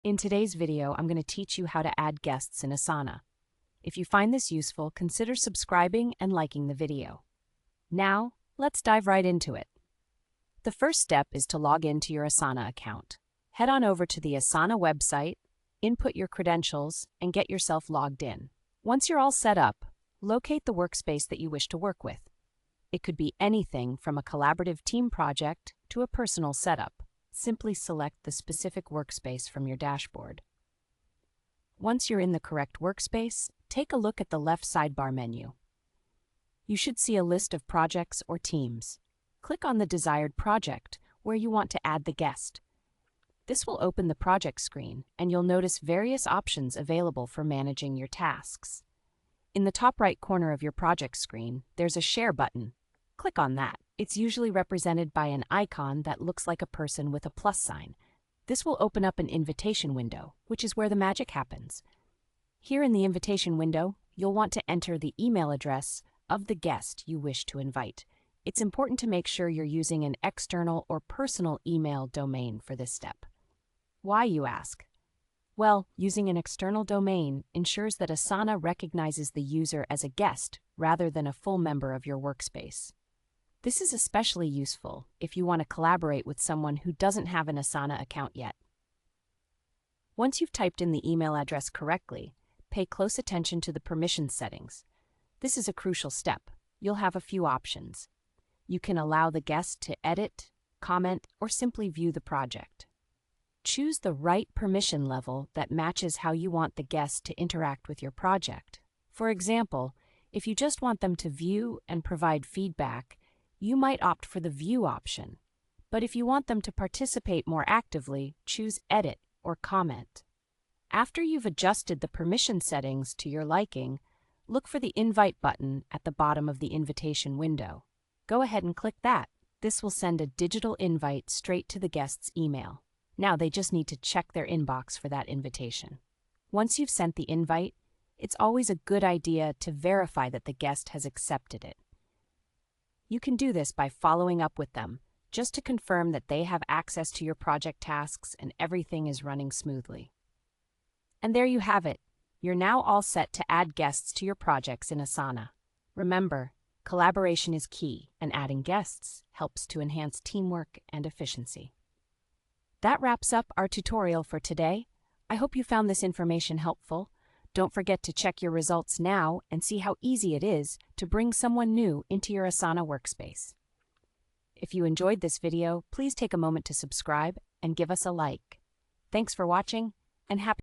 In today's video, I'm going to teach you how to add guests in Asana. If you find this useful, consider subscribing and liking the video. Now, let's dive right into it. The first step is to log into your Asana account. Head on over to the Asana website, input your credentials, and get yourself logged in. Once you're all set up, locate the workspace that you wish to work with. It could be anything from a collaborative team project to a personal setup. Simply select the specific workspace from your dashboard. Once you're in the correct workspace, take a look at the left sidebar menu. You should see a list of projects or teams. Click on the desired project where you want to add the guest. This will open the project screen, and you'll notice various options available for managing your tasks. In the top right corner of your project screen, there's a Share button. Click on that. It's usually represented by an icon that looks like a person with a plus sign. This will open up an invitation window, which is where the magic happens. Here in the invitation window, you'll want to enter the email address of the guest you wish to invite. It's important to make sure you're using an external or personal email domain for this step. Why, you ask? Well, using an external domain ensures that Asana recognizes the user as a guest rather than a full member of your workspace. This is especially useful if you want to collaborate with someone who doesn't have an Asana account yet. Once you've typed in the email address correctly, pay close attention to the permission settings. This is a crucial step. You'll have a few options. You can allow the guest to edit, comment, or simply view the project. Choose the right permission level that matches how you want the guest to interact with your project. For example, if you just want them to view and provide feedback, you might opt for the View option. But if you want them to participate more actively, choose Edit or Comment. After you've adjusted the permission settings to your liking, look for the Invite button at the bottom of the invitation window. Go ahead and click that. This will send a digital invite straight to the guest's email. Now they just need to check their inbox for that invitation. Once you've sent the invite, it's always a good idea to verify that the guest has accepted it. You can do this by following up with them, just to confirm that they have access to your project tasks and everything is running smoothly. And there you have it. You're now all set to add guests to your projects in Asana. Remember, collaboration is key, and adding guests helps to enhance teamwork and efficiency. That wraps up our tutorial for today. I hope you found this information helpful. Don't forget to check your results now and see how easy it is to bring someone new into your Asana workspace. If you enjoyed this video, please take a moment to subscribe and give us a like. Thanks for watching, and happy